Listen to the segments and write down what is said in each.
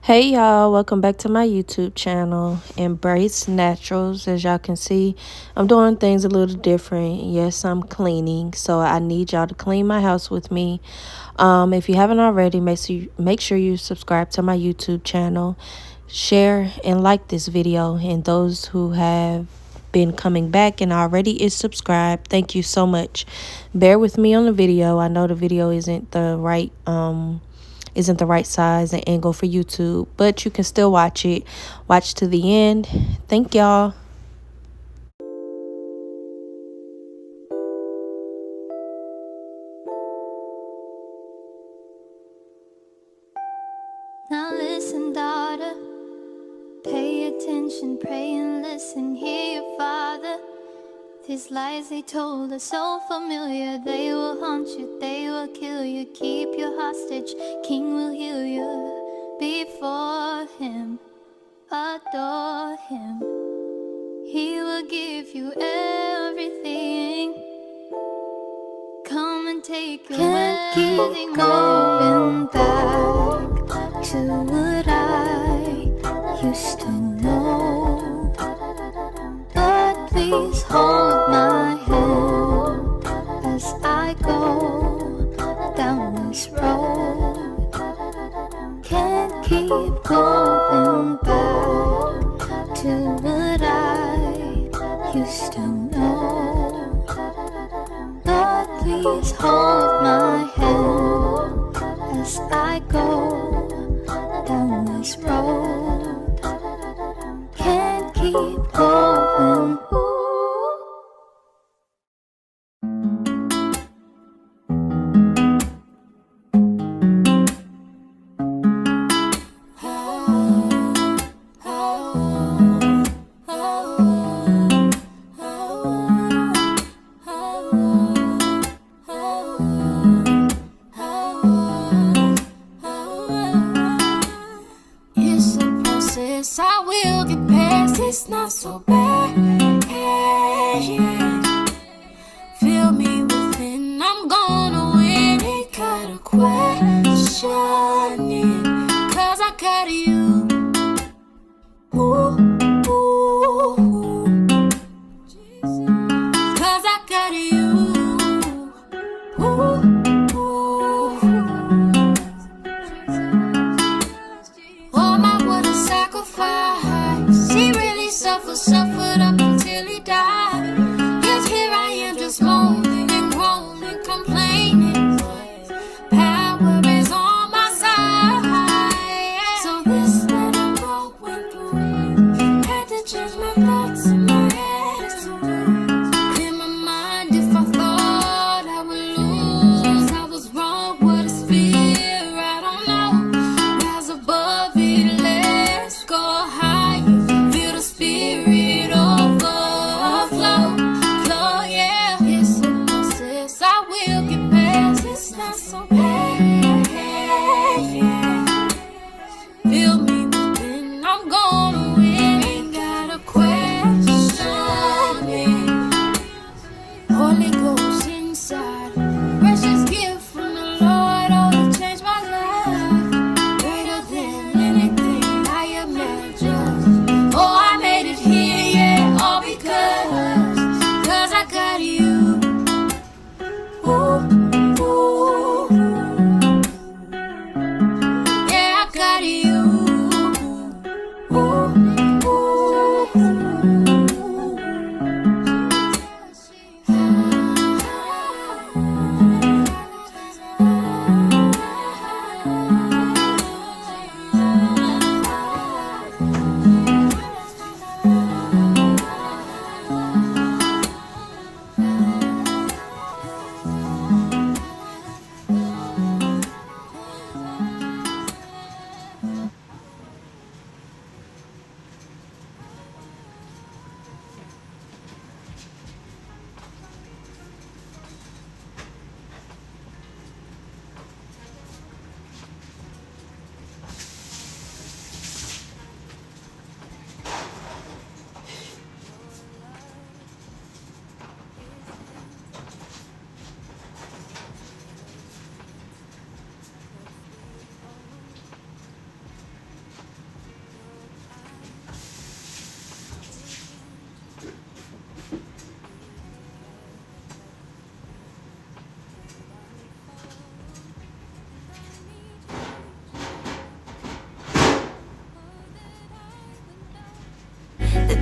Hey y'all, welcome back to my YouTube channel, Embrace Naturals. As y'all can see, I'm doing things a little different. Yes, I'm cleaning, so I need y'all to clean my house with me. If you haven't already, make sure you subscribe to my YouTube channel, share and like this video, and those who have been coming back and already is subscribed, thank you so much. Bear with me on the video. I know the video isn't the right size and angle for YouTube, but you can still watch it. Watch to the end. Thank y'all. Now listen, daughter, pay attention, pray and listen, hear your father. These lies they told are so familiar, they will haunt you, they will kill you, keep you hostage, king will heal you. Before him, adore him, he will give you everything. Come and take your Can't keep going back to what I used to know. But please hold my hand as I go down this road. Can't keep going back to what I used to know. Lord, please hold my hand as I go down this road. Can't keep going. It's a process, I will get past. It's not so bad. Yeah. Feel me within, I'm gonna win. Ain't got a question, cause I got you. Ooh, ooh, ooh. Cause I got you. Ooh, ooh. Oh my, what a sacrifice. He really suffered up until he died. Yet here I am just moaning and groaning, complaining. Power is on my side. So this that I'm going through, had to change my thoughts and my attitude. Clear my mind if I thought I would lose. I was wrong, what is fear? I don't know. Rise above it, let's go higher. Feel the spirit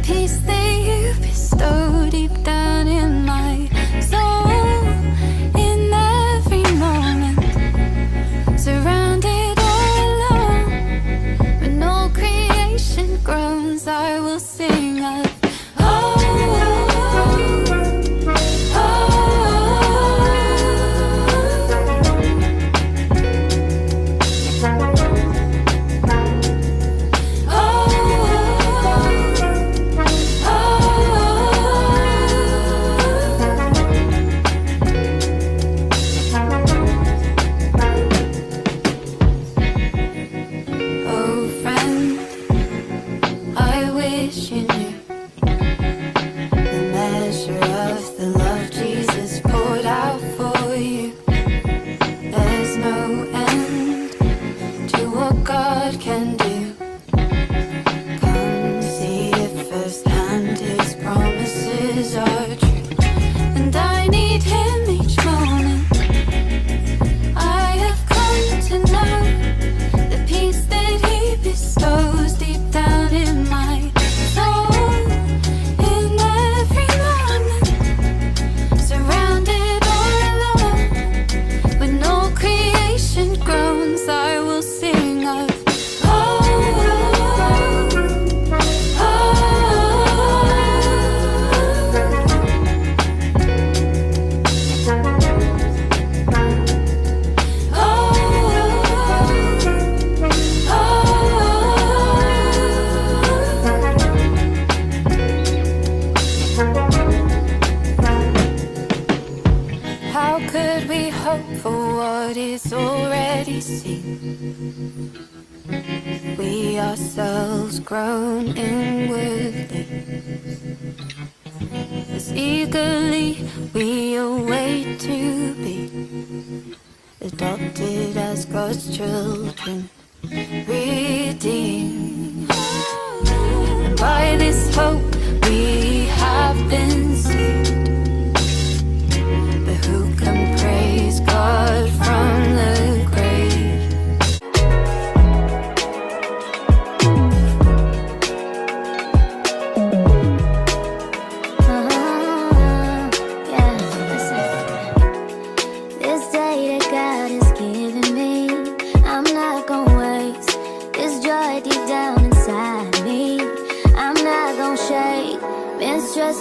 peace that you bestow deep down in my soul. In every moment, surrounded all alone, when all creation groans, I will sing of ourselves grown inwardly, as eagerly we await to be adopted as God's children, redeemed. And by this hope we have been saved. But who can praise God from the grave?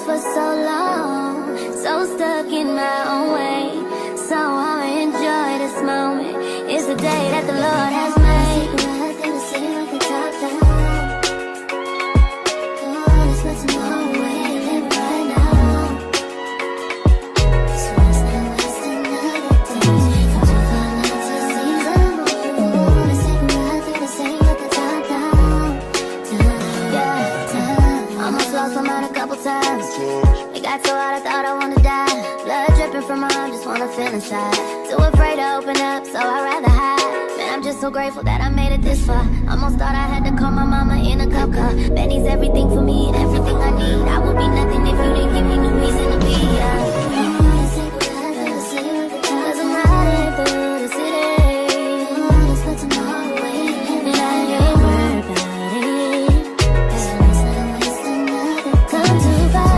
For so long, so stuck in my own way, so I'ma enjoy this moment. It's the day that the Lord has made. I think the city like the top down. Oh, it's not tomorrow, we're living right now. So it's not wasting another day. From 2009 to season 1, let's take a ride through the city like the top down. Yeah, almost lost my mind a couple times. It got so hot I thought I wanna die. Blood dripping from my arm, just wanna feel inside. Too afraid to open up, so I'd rather hide. Man, I'm just so grateful that I made it this far. Almost thought I had to call my mama in a cup car. Betty's everything for me and everything I need. I would be nothing if you didn't give me no reason to be. Cause I'm riding through the city. It's not tomorrow, and I ain't worried about it. Come too far.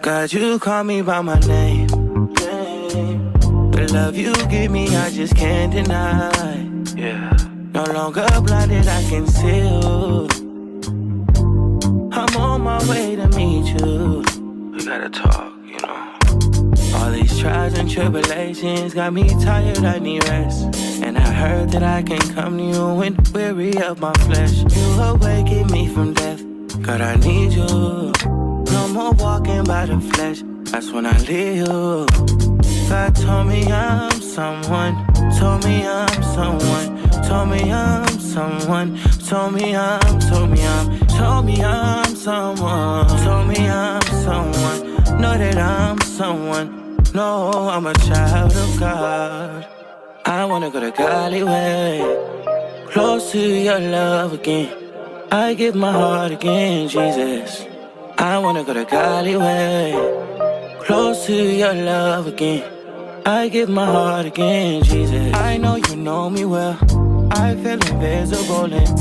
God, you call me by my name. The love you give me, I just can't deny. Yeah. No longer blinded, I can see you. I'm on my way to meet you. We gotta talk, you know. All these trials and tribulations got me tired, I need rest. And I heard that I can come to you when weary of my flesh. You awaken me from death, God, I need you. No more walking by the flesh, that's when I leave you. God told me I'm someone, told me I'm someone, told me I'm someone, told me I'm someone, told me I'm someone, know that I'm someone, no, I'm a child of God. I wanna go to Golly way, close to your love again. I give my heart again, Jesus. I wanna go to Golly way, close to your love again. I give my heart again, Jesus. I know you know me well. I feel invisible until